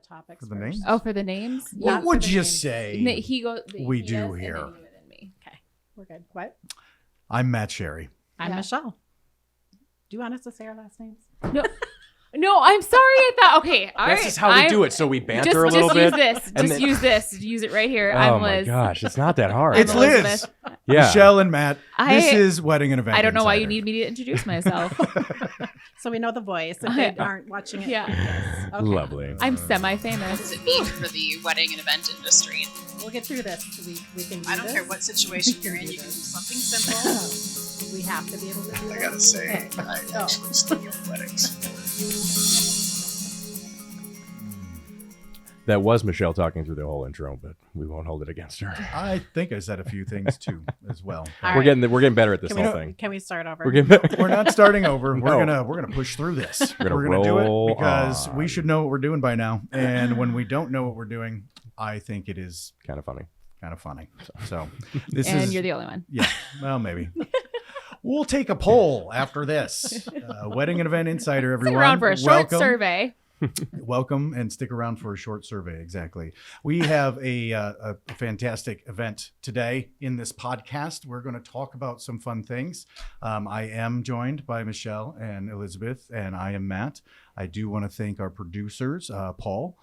topics For the first. names? Oh, for the names? What would you say He goes. we do here? And then you and then me. Okay, we're good. What? I'm Matt Sherry. I'm Yeah. Michelle. Do you want us to say our last names? No, I'm sorry. I thought. Okay, all right. This is how we do it. So we banter a little use bit. this. and Just then- use this. Use it right here. Oh I'm my Liz. gosh, it's not that hard. It's I'm Liz. Elizabeth. Yeah. Michelle and Matt. This I- is Wedding and Event I don't know why you Insider. need me to introduce myself. So we know the voice if they aren't watching it. Yeah. Yes. Okay. Lovely. I'm What semi-famous. does it mean for the wedding and event industry? We'll get through this. We can do I don't this. care what situation you're in, you can do something simple. We have to be able to do I this. gotta say, Okay. I Oh. actually study athletics. That was Michelle talking through the whole intro, but we won't hold it against her. I think I said a few things too as well. All We're right. getting better at this Can whole we, thing. can we start over? We're getting better. We're not starting over. We're No. gonna push through this. We're gonna do roll it because on. we should know what we're doing by now. And when we don't know what we're doing, I think it is Kind of funny. kind of funny. So this And is you're the only one. yeah. Well, maybe. We'll take a poll after this. Wedding and Event Insider, everyone. Stick around for a short Welcome. survey. Welcome and stick around for a short survey. Exactly. We have a fantastic event today in this podcast. We're going to talk about some fun things. I am joined by Michelle and Elizabeth, and I am Matt. I do want to thank our producers, Paul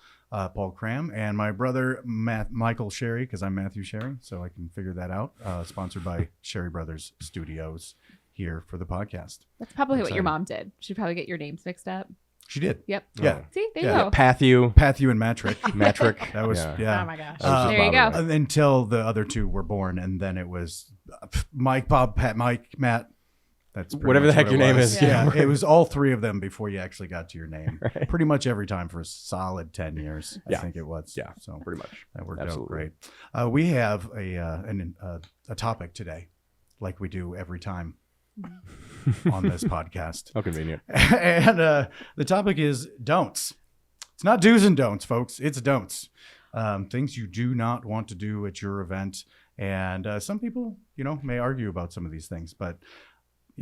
Cram, and my brother, Michael Sherry, because I'm Matthew Sherry, so I can figure that out. Sponsored by Sherry Brothers Studios here for the podcast. That's probably what Excited. your mom did. She'd probably get your names mixed up. She did. Yep. Yeah. See, there Yeah. you go. Pathu, Pathu and Matrick. Metric. That was, yeah. Oh my gosh. That was just There you go. bothering me. Until the other two were born, and then it was Mike, Bob, Pat, Mike, Matt. That's pretty Whatever the much heck what your it name was. is. Yeah, it was all three of them before you actually got to your name. Right. Pretty much every time for a solid 10 years, I Yeah. think it was. Yeah, so pretty much. that worked Absolutely. out great. We have a topic today, like we do every time on this podcast. How convenient. And the topic is don'ts. It's not do's and don'ts, folks. It's don'ts. Things you do not want to do at your event. And some people, may argue about some of these things. But,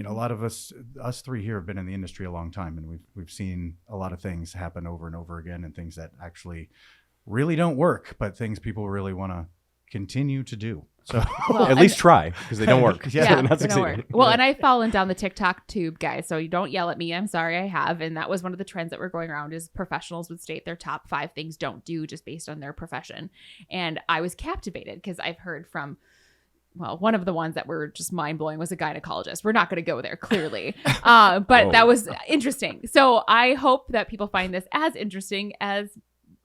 a lot of us three here have been in the industry a long time. And we've seen a lot of things happen over and over again, and things that actually really don't work, but things people really want to continue to do. So Well, At least try, because they don't work. Yeah, They're not they don't succeeding. work. Well, and I've fallen down the TikTok tube, guys. So you don't yell at me. I'm sorry, I have. And that was one of the trends that were going around is professionals would state their top 5 things don't do just based on their profession. And I was captivated because I've heard from, well, one of the ones that were just mind blowing was a gynecologist. We're not going to go there, clearly. But Oh. that was interesting. So I hope that people find this as interesting as,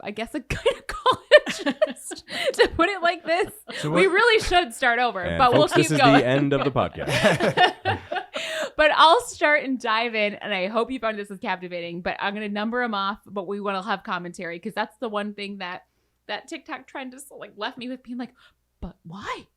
I guess, a gynecologist, to put it like this. So We what- really should start over, And but folks, we'll keep this going. is the end of the podcast. But I'll start and dive in, and I hope you found this as captivating. But I'm going to number them off, but we want to have commentary because that's the one thing that TikTok trend just left me with being like, but why?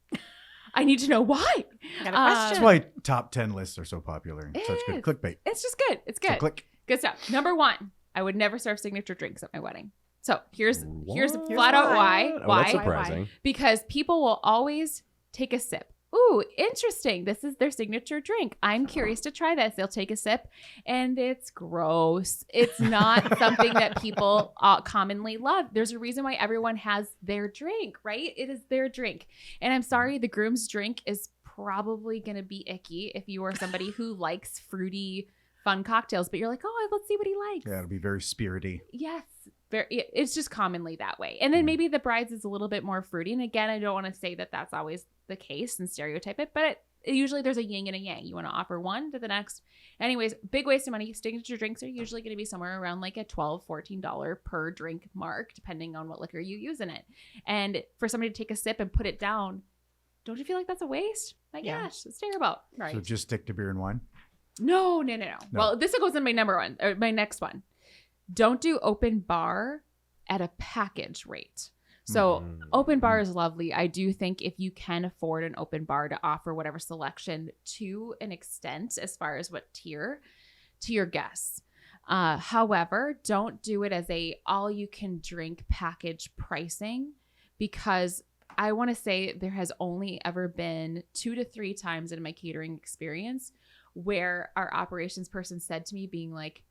I need to know why. Got a Uh, That's question. why top 10 lists are so popular and It such good is. clickbait. It's just good. It's So good. click. Good stuff. Number 1, I would never serve signature drinks at my wedding. So here's What? flat out why. Oh, that's Why? surprising. Because people will always take a sip. Ooh, interesting. This is their signature drink. I'm curious to try this. They'll take a sip and it's gross. It's not something that people commonly love. There's a reason why everyone has their drink, right? It is their drink. And I'm sorry, the groom's drink is probably going to be icky if you are somebody who likes fruity, fun cocktails, but you're like, oh, let's see what he likes. Yeah, it'll be very spirity. Yes. It's just commonly that way. And then maybe the bride's is a little bit more fruity. And again, I don't want to say that that's always the case and stereotype it, but usually there's a yin and a yang. You want to offer one to the next. Anyways, big waste of money. Signature drinks are usually going to be somewhere around like a $12, $14 per drink mark, depending on what liquor you use in it. And for somebody to take a sip and put it down, don't you feel like that's a waste? My Yeah. gosh, it's terrible. Right. So just stick to beer and wine. No. No. Well, this goes in my number 1 or my next one. Don't do open bar at a package rate. So open bar is lovely. I do think if you can afford an open bar to offer whatever selection to an extent as far as what tier to your guests. However, don't do it as a all you can drink package pricing, because I want to say there has only ever been 2 to 3 times in my catering experience where our operations person said to me being like,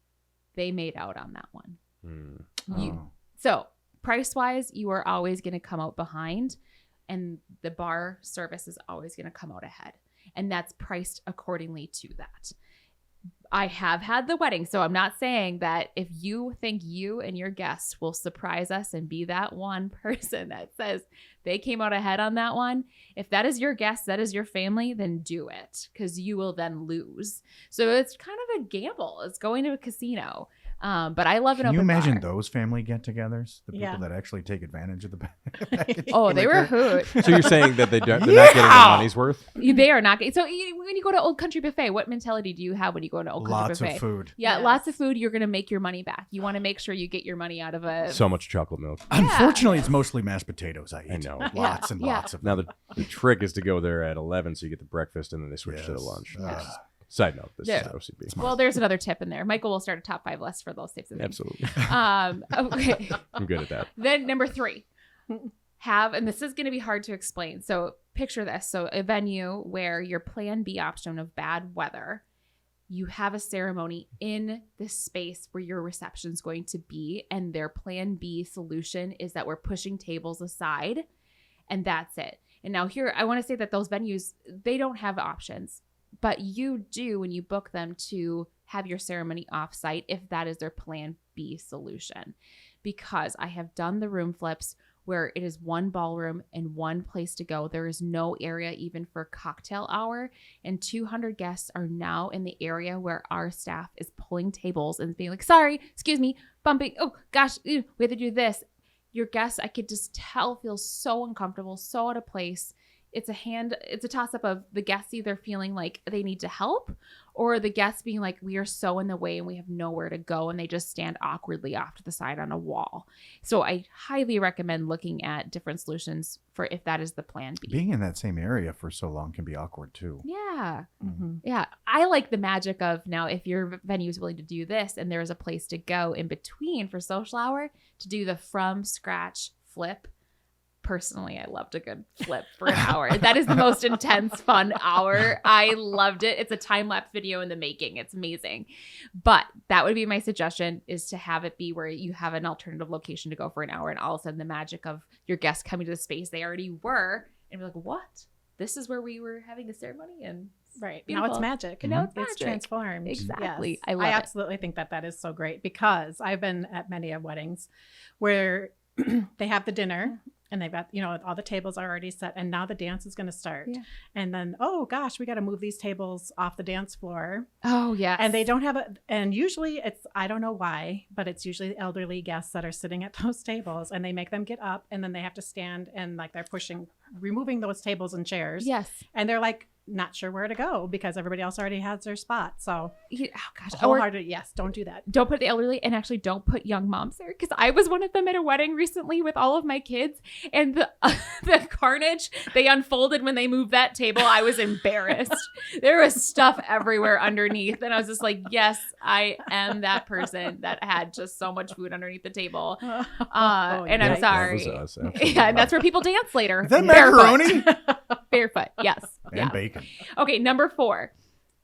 they made out on that one. Mm. You, so price wise, you are always going to come out behind, and the bar service is always going to come out ahead. And that's priced accordingly to that. I have had the wedding, so I'm not saying that if you think you and your guests will surprise us and be that one person that says they came out ahead on that one, if that is your guest, that is your family, then do it, because you will then lose. So it's kind of a gamble. It's going to a casino. But I love an open bar. Can you imagine those family get-togethers? The people Yeah. that actually take advantage of the package. Oh, they were a hoot. So you're saying that they're not getting their money's worth? They are not. So when you go to Old Country Buffet, what mentality do you have when you go to Old Country Lots Buffet? of food. Yeah, Yes. lots of food. You're going to make your money back. You want to make sure you get your money out of a... So much chocolate milk. Unfortunately, it's mostly mashed potatoes I eat. I know. Lots and Yeah. lots of Now the trick is to go there at 11 so you get the breakfast and then they switch to the Yes. lunch. Yes. Side note, this Yeah. is OCB. Well, there's another tip in there. Michael will start a top 5 list for those types of things. Absolutely. Okay. I'm good at that. Then number 3, and this is going to be hard to explain. So picture this. So a venue where your plan B option of bad weather, you have a ceremony in the space where your reception is going to be. And their plan B solution is that we're pushing tables aside, and that's it. And now here, I want to say that those venues, they don't have options, but you do when you book them to have your ceremony offsite if that is their plan B solution. Because I have done the room flips where it is one ballroom and one place to go. There is no area even for cocktail hour, and 200 guests are now in the area where our staff is pulling tables and being like, sorry, excuse me, bumping. Oh gosh, we have to do this. Your guests, I could just tell, feel so uncomfortable, so out of place. It's a toss-up of the guests either feeling like they need to help, or the guests being like, we are so in the way and we have nowhere to go, and they just stand awkwardly off to the side on a wall. So I highly recommend looking at different solutions for if that is the plan B. Being in that same area for so long can be awkward too. Yeah. Mm-hmm. Yeah. I like the magic of now if your venue is willing to do this and there is a place to go in between for social hour to do the from scratch flip. Personally, I loved a good flip for an hour. That is the most intense, fun hour. I loved it. It's a time-lapse video in the making. It's amazing. But that would be my suggestion, is to have it be where you have an alternative location to go for an hour, and all of a sudden the magic of your guests coming to the space they already were and be like, what? This is where we were having the ceremony? And Right. beautiful. Now it's magic. And now it's It's magic. transformed. Exactly. Yes. I love it. absolutely think that is so great, because I've been at many of weddings where they have the dinner and they've got, all the tables are already set, and now the dance is going to start. Yeah. And then, oh gosh, we got to move these tables off the dance floor. Oh, yes. And they don't have and usually I don't know why, but it's usually elderly guests that are sitting at those tables, and they make them get up, and then they have to stand, and like they're removing those tables and chairs. Yes. And they're like, not sure where to go because everybody else already has their spot. So Oh, gosh. Or wholehearted, yes, don't do that. don't put the elderly, and actually don't put young moms there, because I was one of them at a wedding recently with all of my kids, and the carnage they unfolded when they moved that table, I was embarrassed. There was stuff everywhere underneath, and I was just like, yes, I am that person that had just so much food underneath the table. And I'm yikes. sorry. That was us, absolutely. Yeah, and that's where people dance later. Is that Barefoot. macaroni? Barefoot, yes. And Yeah. bacon. Okay, number 4.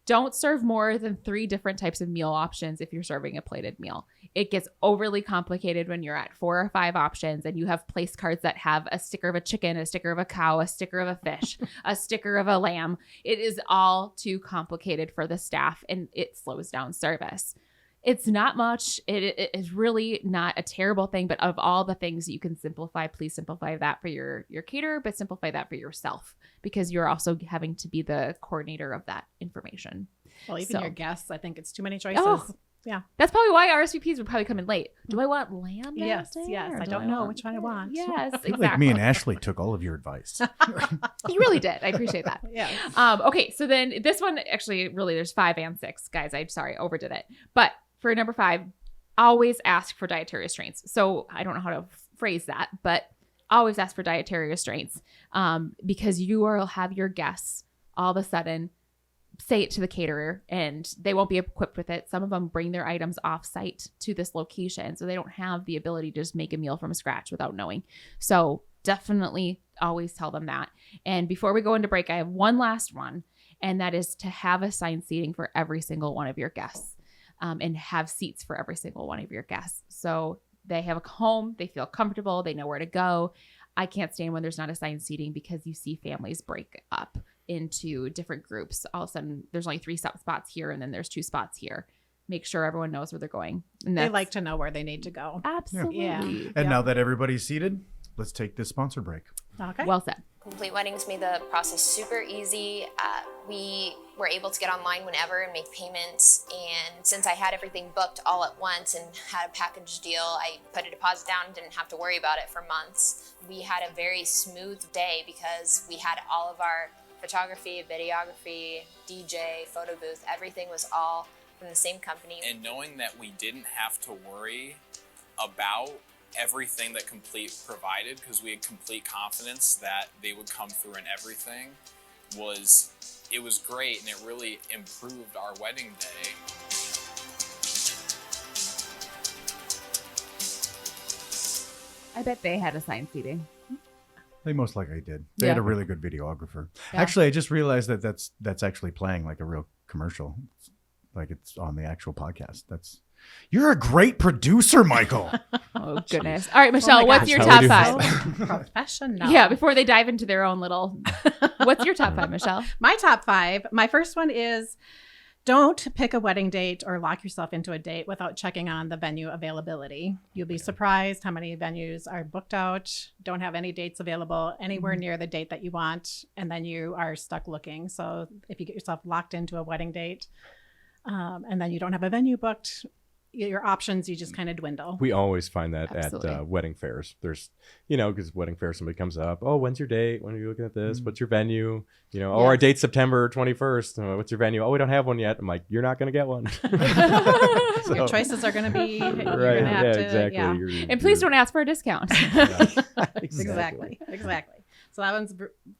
Don't serve more than 3 different types of meal options if you're serving a plated meal. It gets overly complicated when you're at 4 or 5 options and you have place cards that have a sticker of a chicken, a sticker of a cow, a sticker of a fish, a sticker of a lamb. It is all too complicated for the staff, and it slows down service. It's not much. It is really not a terrible thing, but of all the things you can simplify, please simplify that for your caterer, but simplify that for yourself, because you're also having to be the coordinator of that information. Well, even So- your guests, I think it's too many choices. Oh, yeah. That's probably why RSVPs would probably come in late. Do I want lamb? Yes, downstairs, yes. or I do don't know which one I want. Yes, I feel exactly. like me and Ashley took all of your advice. You really did. I appreciate that. Yeah. Okay, so then this one, actually, really, there's 5 and 6. Guys, I'm sorry, overdid it. But for number 5, always ask for dietary restraints. So I don't know how to phrase that, but always ask for dietary restraints, because you will have your guests all of a sudden say it to the caterer and they won't be equipped with it. Some of them bring their items off site to this location, so they don't have the ability to just make a meal from scratch without knowing. So definitely always tell them that. And before we go into break, I have one last one, and that is to have assigned seating for every single one of your guests, and have seats for every single one of your guests. So they have a home, they feel comfortable, they know where to go. I can't stand when there's not assigned seating because you see families break up into different groups. All of a sudden, there's only 3 spots here, and then there's 2 spots here. Make sure everyone knows where they're going. And They like to know where they need to go. Absolutely. Yeah. And now that everybody's seated, let's take this sponsor break. Okay. Well said. Complete Weddings made the process super easy. We were able to get online whenever and make payments. And since I had everything booked all at once and had a package deal, I put a deposit down and didn't have to worry about it for months. We had a very smooth day because we had all of our photography, videography, DJ, photo booth, everything was all from the same company. And knowing that we didn't have to worry about everything that Complete provided, because we had complete confidence that they would come through and everything, was great, and it really improved our wedding day. I bet they had assigned seating. They most likely did. They Yeah. had a really good videographer. Yeah. Actually, I just realized that that's actually playing like a real commercial, like it's on the actual podcast. You're a great producer, Michael. Oh, goodness. All right, Michelle, my what's gosh. your That's top how we do 5? Professional. Yeah, before they dive into their own little. What's your top 5, Michelle? My top 5. My first one is don't pick a wedding date or lock yourself into a date without checking on the venue availability. You'll be surprised how many venues are booked out, don't have any dates available anywhere near the date that you want, and then you are stuck looking. So if you get yourself locked into a wedding date and then you don't have a venue booked, your options, you just kind of dwindle. We always find that Absolutely. at wedding fairs. There's, because wedding fair, somebody comes up, oh, when's your date? When are you looking at this? What's your venue? Oh, our date's September 21st. What's your venue? Oh, we don't have one yet. I'm like, you're not going to get one. Your choices are going to be, you're Right. going to have Yeah, to, exactly. yeah. And please don't ask for a discount. Exactly. So that one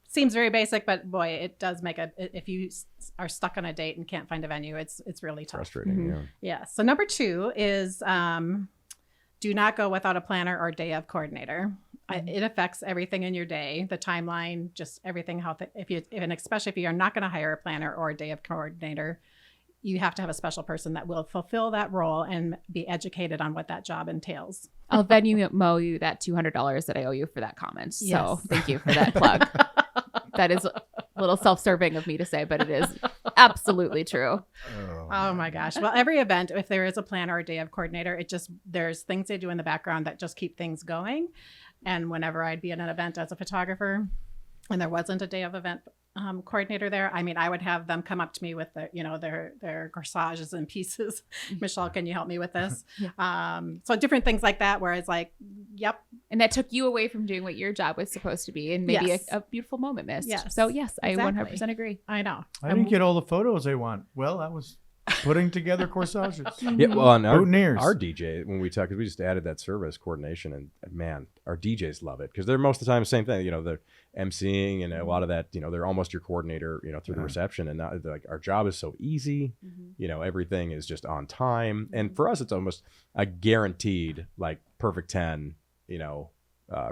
seems very basic, but boy, it does make if you are stuck on a date and can't find a venue, it's really tough. Frustrating. Mhm. Yeah. Yeah. So number 2 is do not go without a planner or day of coordinator. It affects everything in your day, the timeline, just everything. And especially if you are not going to hire a planner or a day of coordinator, you have to have a special person that will fulfill that role and be educated on what that job entails. I'll Venmo you that $200 that I owe you for that comment. So Yes. thank you for that plug. That is a little self-serving of me to say, but it is absolutely true. Oh my gosh. Well, every event, if there is a planner or a day of coordinator, there's things they do in the background that just keep things going. And whenever I'd be in an event as a photographer and there wasn't a day of event coordinator there, I would have them come up to me with their corsages and pieces. Michelle, can you help me with this? Yeah. So different things like that, where it's like, yep. And that took you away from doing what your job was supposed to be and maybe Yes. a beautiful moment missed. Yes, So yes, I exactly. 100% agree. I know. I didn't get all the photos I want. Well, I was putting together corsages. Yeah, well, and Boutonnieres. our DJ, when we talk, because we just added that service coordination, and man, our DJs love it because they're most of the time the same thing. They're emceeing and a lot of that. They're almost your coordinator. Through the reception, and not, like our job is so easy. Everything is just on time, and for us, it's almost a guaranteed like perfect 10.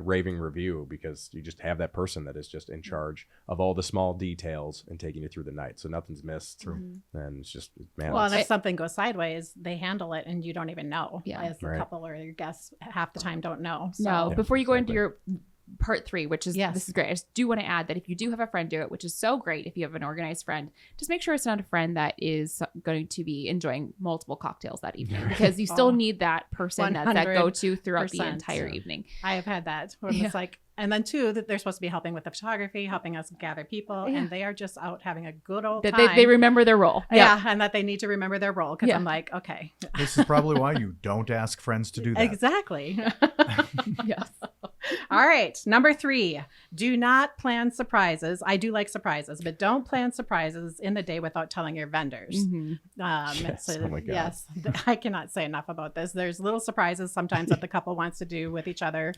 Raving review because you just have that person that is just in charge of all the small details and taking you through the night, so nothing's missed. And it's just Well, and if something goes sideways, they handle it and you don't even know. Yeah. As the Right. couple or your guests half the time don't know. So. No, Yeah, before you go into exactly. your part 3, which is Yes. this is great. I just do want to add that if you do have a friend do it, which is so great if you have an organized friend, just make sure it's not a friend that is going to be enjoying multiple cocktails that evening because you still Oh, need that person that's that go-to throughout the 100%. entire evening. I have had that when it's like, and then too, that they're supposed to be helping with the photography, helping us gather people, Yeah. and they are just out having a good old That time. they remember their role. yeah, and that they need to remember their role because Yeah. I'm like, okay, This is probably why you don't ask friends to do that. exactly. Yes. All right, number 3, do not plan surprises. I do like surprises, but don't plan surprises in the day without telling your vendors. Mhm. Yes. Oh my God. Yes, I cannot say enough about this. There's little surprises sometimes that the couple wants to do with each other,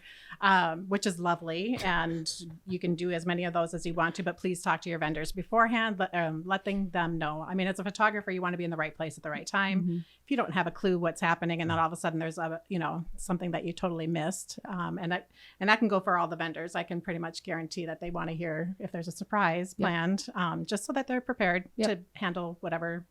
which is lovely, and you can do as many of those as you want to. But please talk to your vendors beforehand, letting them know. As a photographer, you want to be in the right place at the right time. Mhm. If you don't have a clue what's happening, and then all of a sudden there's something that you totally missed, and that can go for all the vendors. I can pretty much guarantee that they want to hear if there's a surprise Yep. planned, just so that they're prepared Yep. to handle whatever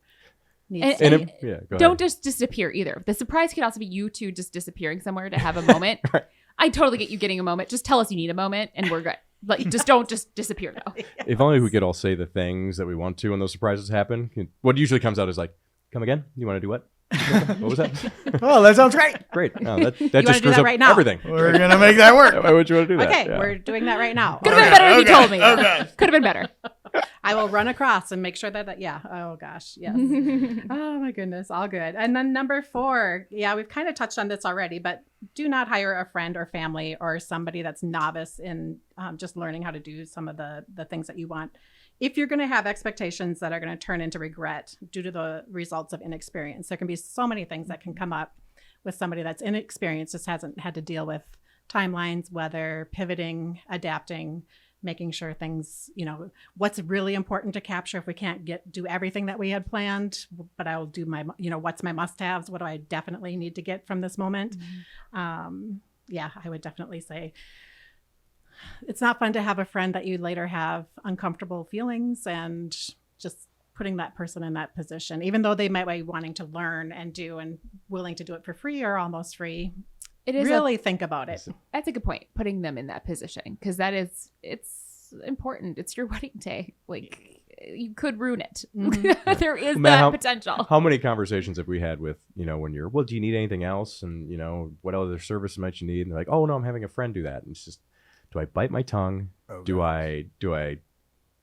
needs And- to and- be. Yeah, go Don't ahead. just disappear either. The surprise could also be you two just disappearing somewhere to have a moment. Right. I totally get you getting a moment. Just tell us you need a moment and we're good. Like, just don't just disappear though. If only we could all say the things that we want to when those surprises happen. What usually comes out is like, come again? You want to do what? What was that? Oh, that sounds great. Great. No, that wanna just do screws that up right now? everything. We're going to make that work. Why would you want to do that? Okay, Yeah. we're doing that right now. Could have been better if you told me. Okay. Could have been better. I will run across and make sure that yeah. Oh gosh, yes. Oh my goodness, all good. And then number 4, yeah, we've kind of touched on this already, but do not hire a friend or family or somebody that's novice in just learning how to do some of the things that you want. If you're going to have expectations that are going to turn into regret due to the results of inexperience, there can be so many things that can come up with somebody that's inexperienced, just hasn't had to deal with timelines, weather, pivoting, adapting, making sure things, what's really important to capture if we can't do everything that we had planned, but I'll do my, what's my must-haves? What do I definitely need to get from this moment? Yeah, I would definitely say it's not fun to have a friend that you later have uncomfortable feelings and just putting that person in that position, even though they might be wanting to learn and do and willing to do it for free or almost free. It is really think about it. That's a good point. Putting them in that position, because it's important. It's your wedding day. Like, you could ruin it. Mhm. There is Matt, that potential. How many conversations have we had with, when you're, well, do you need anything else? And, what other service might you need? And they're like, oh, no, I'm having a friend do that. And it's just, do I bite my tongue? Oh, do gosh. I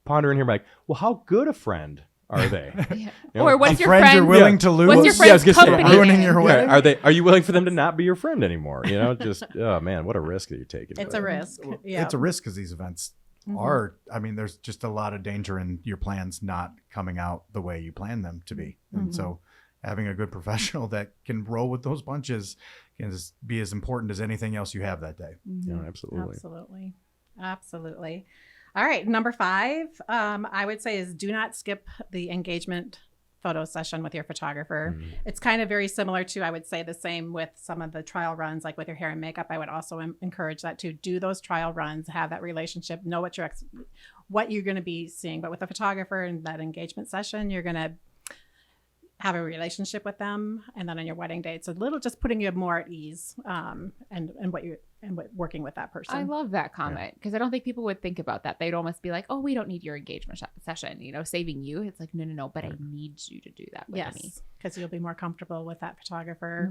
ponder in here like, well, how good a friend are they? Yeah. You know, Or what's A your friend friend's, you're willing to lose. what's your Yeah, I was friend's gonna say, company ruining name? your Yeah, wedding. are you willing for them to not be your friend anymore? Just, oh man, what a risk that you're taking. It's a risk. Yeah. It's a risk because these events are, there's just a lot of danger in your plans not coming out the way you plan them to be. And so having a good professional that can roll with those punches can just be as important as anything else you have that day. Absolutely. Absolutely. All right. Number 5, I would say is do not skip the engagement photo session with your photographer. It's kind of very similar to, I would say the same with some of the trial runs, like with your hair and makeup. I would also encourage that to do those trial runs, have that relationship, know what you're going to be seeing. But with a photographer and that engagement session, you're going to have a relationship with them, and then on your wedding day, it's a little just putting you more at ease, and working with that person. I love that comment, because I don't think people would think about that. They'd almost be like, "Oh, we don't need your engagement session," saving you. It's like, no, but I need you to do that with me. Yes, because you'll be more comfortable with that photographer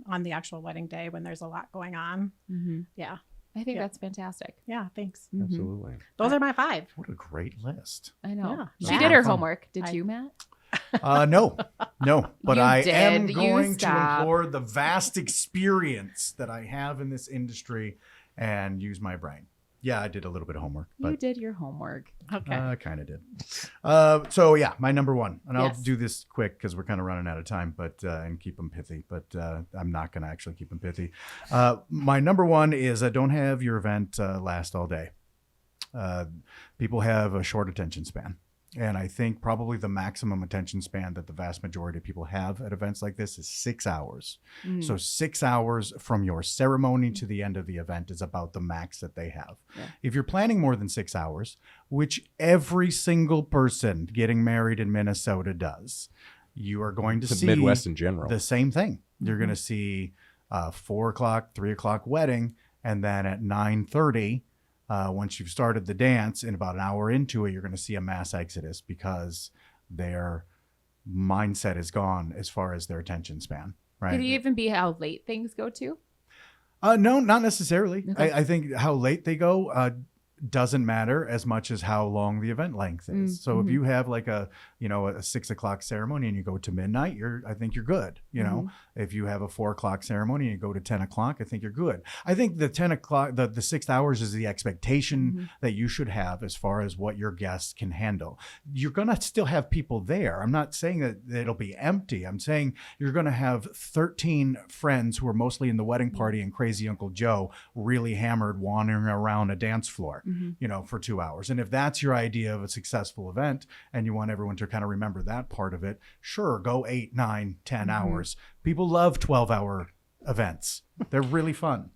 on the actual wedding day when there's a lot going on. Yeah, I think that's fantastic. yeah. Thanks. Absolutely. Those are my 5. What a great list. I know. Yeah. She Matt. did her Fun. homework. Did you, Matt? No, but You I did. am You going to stop. implore the vast experience that I have in this industry and use my brain. Yeah, I did a little bit of homework, You but did your homework. Okay. I kind of did. So yeah, my number 1, and I'll Yes. do this quick because we're kind of running out of time, but and keep them pithy. But I'm not going to actually keep them pithy. My number 1 is don't have your event last all day. People have a short attention span. And I think probably the maximum attention span that the vast majority of people have at events like this is 6 hours. So 6 hours from your ceremony to the end of the event is about the max that they have. Yeah. If you're planning more than 6 hours, which every single person getting married in Minnesota does, you are going to The see Midwest in general. the same thing. You're going to see 4 o'clock, 3 o'clock wedding, and then at 9:30, once you've started the dance, and about an hour into it, you're going to see a mass exodus because their mindset is gone as far as their attention span. Right? Could it even be how late things go to? No, not necessarily. Okay. I think how late they go doesn't matter as much as how long the event length is. So if you have like a 6 o'clock ceremony and you go to midnight, I think you're good. If you have a 4 o'clock ceremony and you go to 10 o'clock, I think you're good. I think the 10 o'clock, the 6 hours is the expectation that you should have as far as what your guests can handle. You're going to still have people there. I'm not saying that it'll be empty. I'm saying you're going to have 13 friends who are mostly in the wedding party and crazy Uncle Joe really hammered wandering around a dance floor. For 2 hours. And if that's your idea of a successful event and you want everyone to kind of remember that part of it, sure, go 8, 9, 10 hours. People love 12-hour events. They're really fun.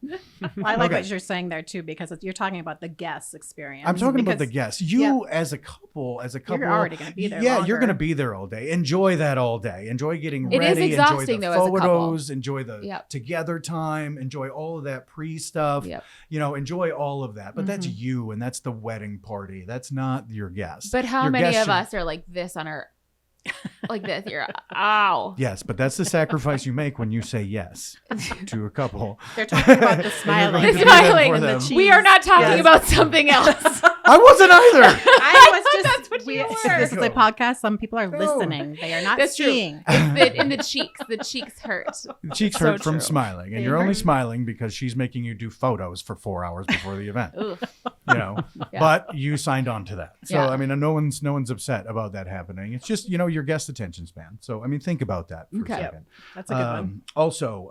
I like Okay. what you're saying there too, because you're talking about the guest experience. I'm talking about the Because guests. You as a couple, You're already going to be there. Yeah, longer. you're going to be there all day. Enjoy that all day. Enjoy getting It is ready. exhausting, enjoy the though, as a couple. photos. Enjoy the Yep. together time. Enjoy all of that pre-stuff. Yep. Enjoy all of that. But that's Mhm. you, and that's the wedding party. That's not your guests. But how Your many guests of should- us are like this on our, like this? You're, ow. Yes, but that's the sacrifice you make when you say yes to a couple. They're talking about the smiling. The The smiling for and them. We are not talking Yes. about something else. I wasn't either. I was thought just. that's what you were. This is a podcast. Some people are No. listening. They are not That's true. seeing. In the cheeks. The cheeks hurt. The cheeks So hurt from true. smiling, and They you're only hurt. smiling because she's making you do photos for 4 hours before the event. Ugh. Yeah. But you signed on to that, so Yeah. I mean, no one's upset about that happening. It's just your guest attention span. So I mean, think about that for Okay. a Yep. second. That's a good one. Also,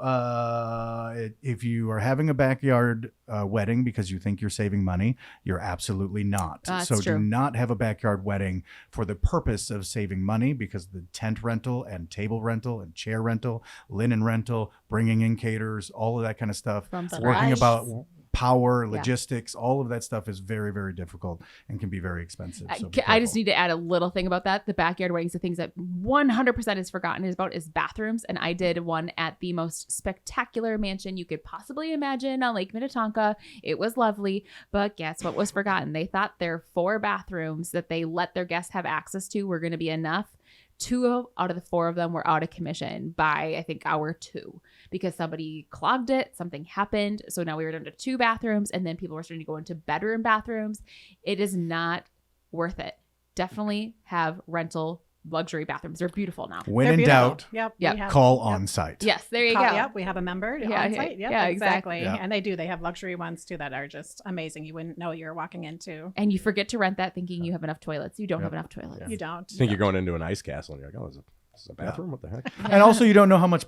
if you are having a backyard wedding because you think you're saving money, you're absolutely not. That's So do true. not have a backyard wedding for the purpose of saving money, because the tent rental and table rental and chair rental, linen rental, bringing in caterers, all of that kind of stuff, From The working rush. about power, Yeah. logistics, all of that stuff is very, very difficult and can be very expensive. So be I just careful. need to add a little thing about that. The backyard weddings, the things that 100% is forgotten is bathrooms. And I did one at the most spectacular mansion you could possibly imagine on Lake Minnetonka. It was lovely, but guess what was forgotten? They thought their 4 bathrooms that they let their guests have access to were going to be enough. 2 out of the 4 of them were out of commission by, I think, hour 2 because somebody clogged it. Something happened. So now we were down to 2 bathrooms, and then people were starting to go into bedroom bathrooms. It is not worth it. Definitely have rental luxury bathrooms. They're beautiful now. When They're in beautiful. doubt, Yep. Yep. we have- call yep. on site. Yes, there you go. Yep, we have a member Yeah, on site. Yep, yeah, exactly. Yeah. And they do. They have luxury ones too that are just amazing. You wouldn't know you're walking into. And you forget to rent that thinking you have enough toilets. You don't Yep. have enough toilets. Yeah. You don't. I think you're going into an ice castle and you're like, oh, this is a bathroom? What the heck? And also, you don't know how much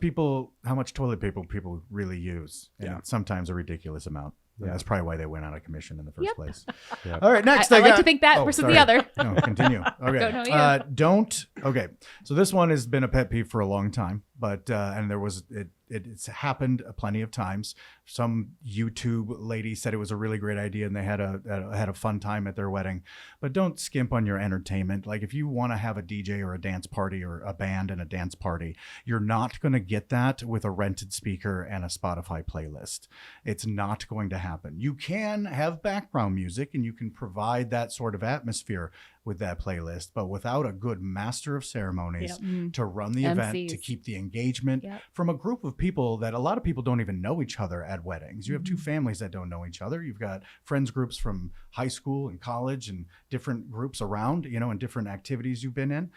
toilet paper people really use. And Yeah. it's sometimes a ridiculous amount. Yeah, Yeah. that's probably why they went out of commission in the first Yep. place. Yeah. All right, next I like got- to think that Oh, versus sorry. the other. No, continue. Okay. Don't know you. Don't. Okay. So this one has been a pet peeve for a long time, but and there was it's happened plenty of times. Some YouTube lady said it was a really great idea and they had a fun time at their wedding. But don't skimp on your entertainment. Like if you want to have a DJ or a dance party or a band and a dance party, you're not going to get that with a rented speaker and a Spotify playlist. It's not going to happen. You can have background music and you can provide that sort of atmosphere with that playlist, but without a good master of ceremonies Mm. to run the event, to MCs. keep the engagement Yep. from a group of people that a lot of people don't even know each other at weddings. You have Mm-hmm. 2 families that don't know each other. You've got friends groups from high school and college and different groups around, and different activities you've been in.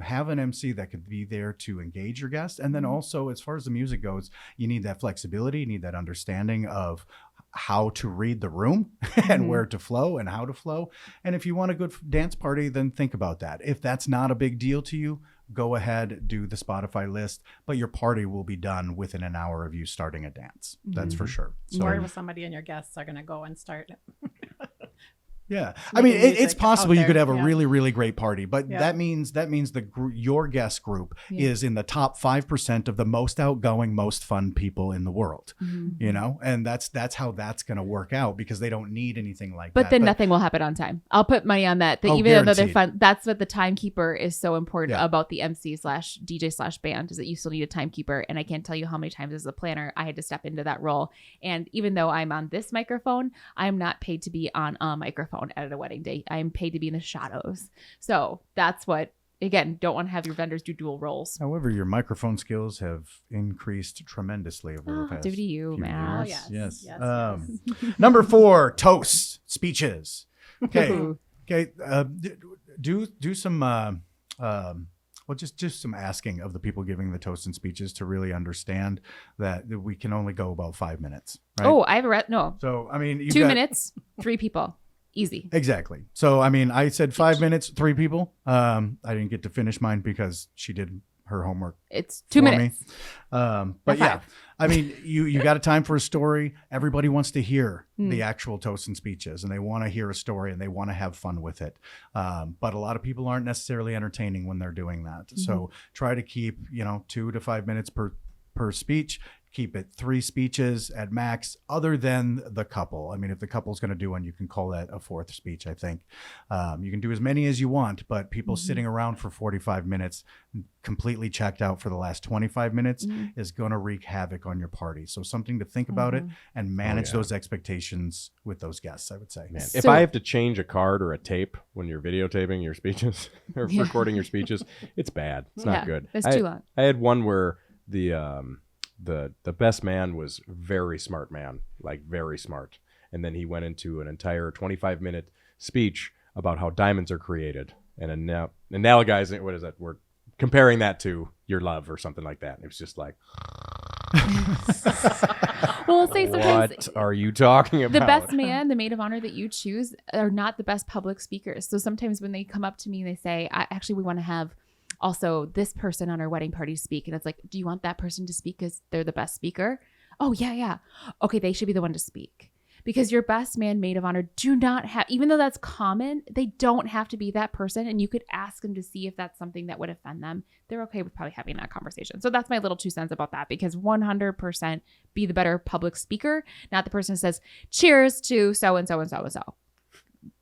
Have an MC that could be there to engage your guests. And then Mm-hmm. also, as far as the music goes, you need that flexibility, you need that understanding of how to read the room and Mhm. where to flow and how to flow. And if you want a good dance party, then think about that. If that's not a big deal to you, go ahead, do the Spotify list, but your party will be done within an hour of you starting a dance. That's for sure. So, More of somebody and your guests are going to go and start. yeah. I mean, making it's music possible out you could there, have a yeah. really, really great party, but Yeah. that means your guest group Yeah. is in the top 5% of the most outgoing, most fun people in the world, Mhm. and that's how that's going to work out because they don't need anything like But that. then nothing will happen on time. I'll put money on that. Oh, Even though they're guaranteed. fun, that's what the timekeeper is so important Yeah. about the MC/DJ/band is that you still need a timekeeper. And I can't tell you how many times as a planner I had to step into that role. And even though I'm on this microphone, I'm not paid to be on a microphone at a wedding day. I'm paid to be in the shadows. So that's what, again, don't want to have your vendors do dual roles. However, your microphone skills have increased tremendously over the Oh, past due to you, few man. years. Oh, yes. Yes. Yes, Number 4, toasts, speeches. Okay. Ooh. Okay. Do some just some asking of the people giving the toasts and speeches to really understand that we can only go about 5 minutes. Right? Oh, I have a no. So I mean, 2 minutes, 3 people, easy. Exactly. So I mean, I said 5 minutes, 3 people. I didn't get to finish mine because she did her homework. It's 2 for me. minutes. But High yeah, five. I mean, you got a time for a story. Everybody wants to hear Hmm. the actual toasts and speeches, and they want to hear a story and they want to have fun with it. But a lot of people aren't necessarily entertaining when they're doing that. Mm-hmm. So try to keep 2 to 5 minutes per speech. keep it 3 speeches at max, other than the couple. I mean, if the couple's going to do one, you can call that a 4th speech, I think. You can do as many as you want, but people sitting around for 45 minutes, completely checked out for the last 25 minutes, is going to wreak havoc on your party. So something to think about it and manage those expectations with those guests, I would say. Man, if I have to change a card or a tape when you're videotaping your speeches or recording your speeches, it's bad. It's not good. It's too long. I had one where the best man was very smart man, like very smart. And then he went into an entire 25-minute speech about how diamonds are created and analogizing, what is that? We're comparing that to your love or something like that. It was just like, Well, say sometimes what are you talking about? the best man, the maid of honor that you choose are not the best public speakers. So sometimes when they come up to me and they say, we want to have also this person on our wedding party speak. And it's like, do you want that person to speak because they're the best speaker? Oh, yeah. Okay, they should be the one to speak. Because your best man, maid of honor, do not have, even though that's common, they don't have to be that person. And you could ask them to see if that's something that would offend them. They're okay with probably having that conversation. So that's my little 2 cents about that, because 100% be the better public speaker, not the person who says, cheers to so-and-so and so-and-so.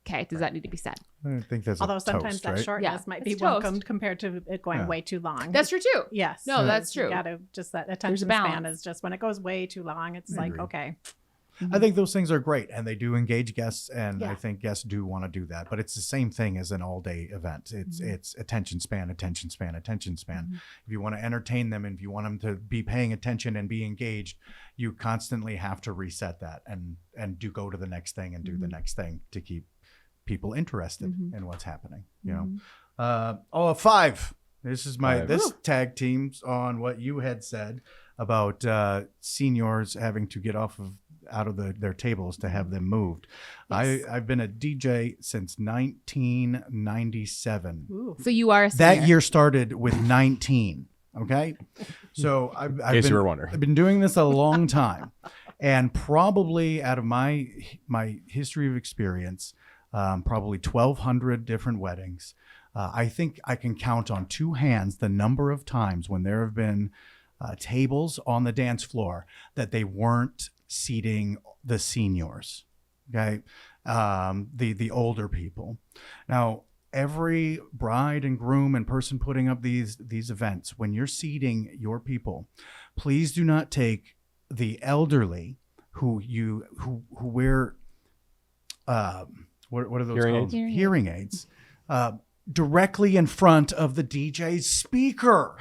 Okay, does that need to be said? I think that's Although sometimes that shortness might be It's toast. welcomed compared to it going way too long. That's true too. Yes. No, that's true. You gotta just, that attention span is just, when it goes way too long, it's like, okay. I think those things are great, and they do engage guests, and Yeah. I think guests do want to do that. But it's the same thing as an all-day event. It's attention span. If you want to entertain them, and if you want them to be paying attention and be engaged, you constantly have to reset that and go to the next thing and do the next thing to keep people interested in what's happening. You know, 5. This is this tag teams on what you had said about seniors having to get out of their tables to have them moved. Yes. I've been a DJ since 1997. Ooh. So you are a senior. That year started with 19. Okay, so I've case you were wondering. I've been doing this a long time, and probably out of my history of experience, probably 1,200 different weddings. I think I can count on 2 hands the number of times when there have been tables on the dance floor that they weren't seating the seniors, okay, the older people. Now, every bride and groom and person putting up these events, when you're seating your people, please do not take the elderly who wear what are those Hearing called? aids? Hearing aids, directly in front of the DJ's speaker.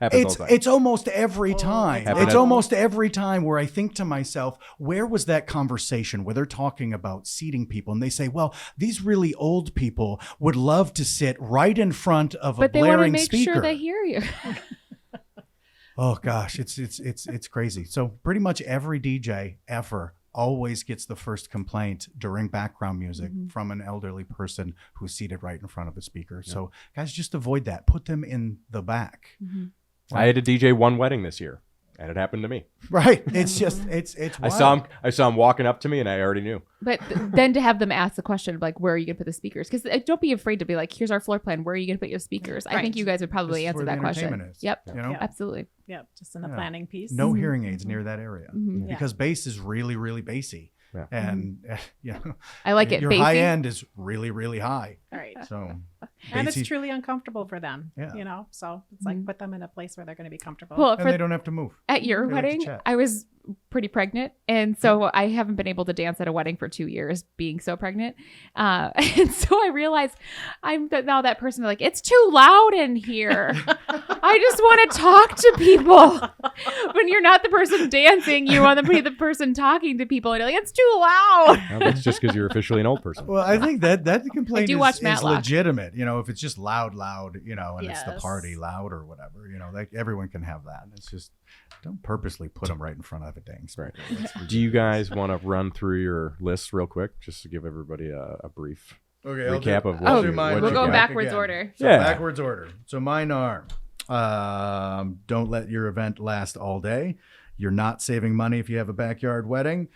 It's almost every time. It's almost every time where I think to myself, where was that conversation where they're talking about seating people? And they say, well, these really old people would love to sit right in front of a blaring speaker. But they want to make sure they hear you. Oh gosh, it's crazy. So pretty much every DJ ever always gets the first complaint during background music from an elderly person who's seated right in front of a speaker. Yeah. So guys, just avoid that. Put them in the back. I had to DJ one wedding this year, and it happened to me. Right. It's just it's. I saw him walking up to me, and I already knew. But then to have them ask the question of like, where are you going to put the speakers? Because don't be afraid to be like, here's our floor plan. Where are you going to put your speakers? I think you guys would probably answer that question. Yep. You know? Absolutely. Yep. Just in the planning piece. No hearing aids near that area because bass is really, really bassy. Yeah. And I like it. Your bassy. high end is really, really high. All right. So, and bassy, it's truly uncomfortable for them. Yeah. You know, so it's like put them in a place where they're going to be comfortable. Well, and they don't have to move. At your They like to wedding, chat. I was pretty pregnant, and so I haven't been able to dance at a wedding for 2 years, being so pregnant. And so I realized now that person like, it's too loud in here. I just want to talk to people. When you're not the person dancing, you want to be the person talking to people, and you're like, it's too loud. Well, that's just because you're officially an old person. Well, I think that complaint watch is Matlock. legitimate. You know, if it's just loud, you know, and it's the Yes. party loud or whatever, you know, like everyone can have that. It's just don't purposely put them right in front of a dang speaker. Right. Do you guys want to run through your lists real quick, just to give everybody a brief recap of what you we'll go got? backwards order. So Yeah. backwards order. So mine are don't let your event last all day. You're not saving money if you have a backyard wedding.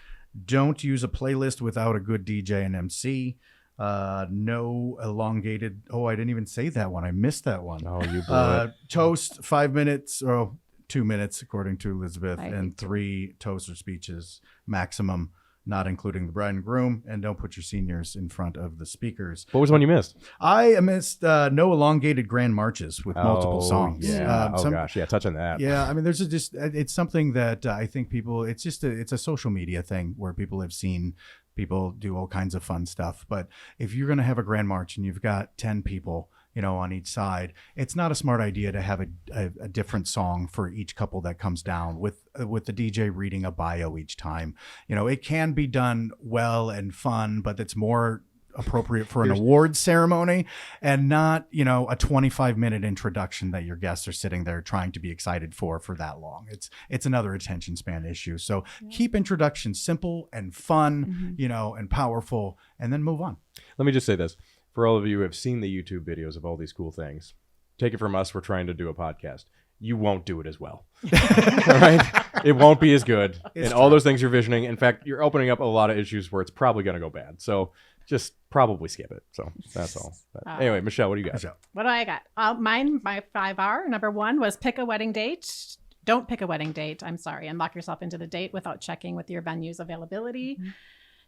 Don't use a playlist without a good DJ and MC. No elongated. Oh, I didn't even say that one. I missed that one. Oh, you blew it. Toast 5 minutes or 2 minutes, according to Elizabeth, I and think so. 3 toast or speeches maximum, not including the bride and groom. And don't put your seniors in front of the speakers. What was one you missed? I missed no elongated grand marches with multiple songs. Yeah. Some- gosh. Yeah. Touch on that. Yeah, I mean, it's something that I think people, it's a social media thing where people have seen people do all kinds of fun stuff. But if you're going to have a grand march and you've got 10 people, on each side, it's not a smart idea to have a different song for each couple that comes down with the DJ reading a bio each time. It can be done well and fun, but it's more appropriate for an awards ceremony and not, a 25-minute introduction that your guests are sitting there trying to be excited for that long. It's another attention span issue. So keep introductions simple and fun, and powerful, and then move on. Let me just say this. For all of you who have seen the YouTube videos of all these cool things, take it from us, we're trying to do a podcast. You won't do it as well. All right? It won't be as good. It's and all true. those things you're visioning. In fact, you're opening up a lot of issues where it's probably going to go bad. So just probably skip it. So that's all. But anyway, Michelle, what do you got? Michelle. What do I got? My 5R, number 1 was pick a wedding date. Don't pick a wedding date, I'm sorry, and lock yourself into the date without checking with your venue's availability.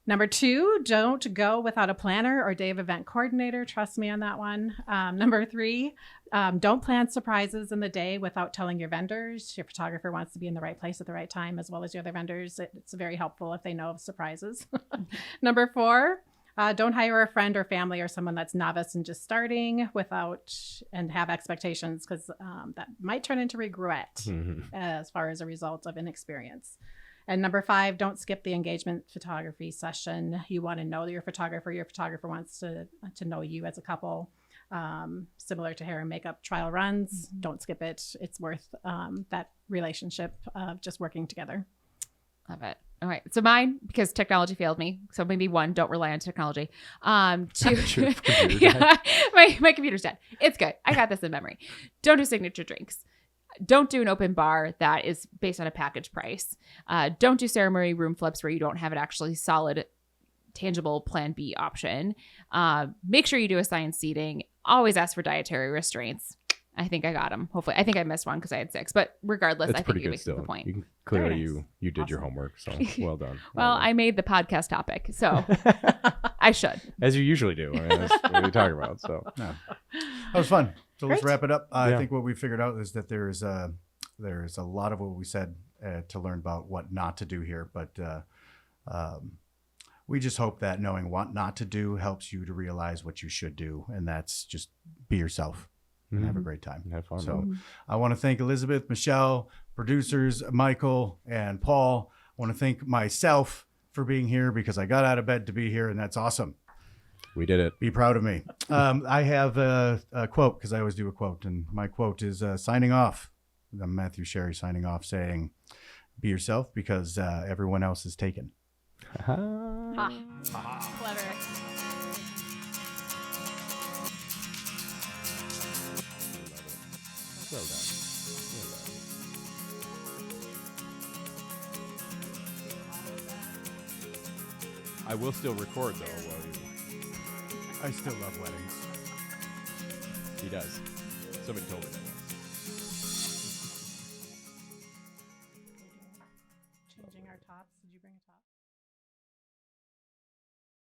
Number 2, don't go without a planner or day of event coordinator. Trust me on that one. Number 3, don't plan surprises in the day without telling your vendors. Your photographer wants to be in the right place at the right time, as well as your other vendors. It's very helpful if they know of surprises. Number 4, don't hire a friend or family or someone that's novice and just starting and have expectations, because that might turn into regret as far as a result of inexperience. And number 5, don't skip the engagement photography session. You want to know your photographer. Your photographer wants to know you as a couple. Similar to hair and makeup trial runs. Don't skip it. It's worth that relationship of just working together. Love it. All right. So mine, because technology failed me. So maybe 1, don't rely on technology. 2, Your computer's yeah, my computer's dead. It's good. I got this in memory. Don't do signature drinks. Don't do an open bar that is based on a package price. Don't do ceremony room flips where you don't have an actually solid, tangible plan B option. Make sure you do assigned seating. Always ask for dietary restraints. I think I got them. Hopefully, I think I missed one because I had 6. But regardless, That's I think pretty you good make still. the point. You can, clearly, Very nice. you did your Awesome. homework, so well done. Well, done. I made the podcast topic, so I should. As you usually do. I mean, that's what we talk about. So No. That was fun. So let's Great. wrap it up. I Yeah. think what we figured out is that there's a lot of what we said to learn about what not to do here, but we just hope that knowing what not to do helps you to realize what you should do, and that's just be yourself and have a great time. have fun. So man. I want to thank Elizabeth, Michelle, producers, Michael, and Paul. I want to thank myself for being here because I got out of bed to be here, and that's awesome. We did it. Be proud of me. I have a quote because I always do a quote, and my quote is signing off. I'm Matthew Sherry signing off saying, be yourself because everyone else is taken. Clever. Well done. Well done. I will still record though. While I still love weddings. he does. Somebody told me that.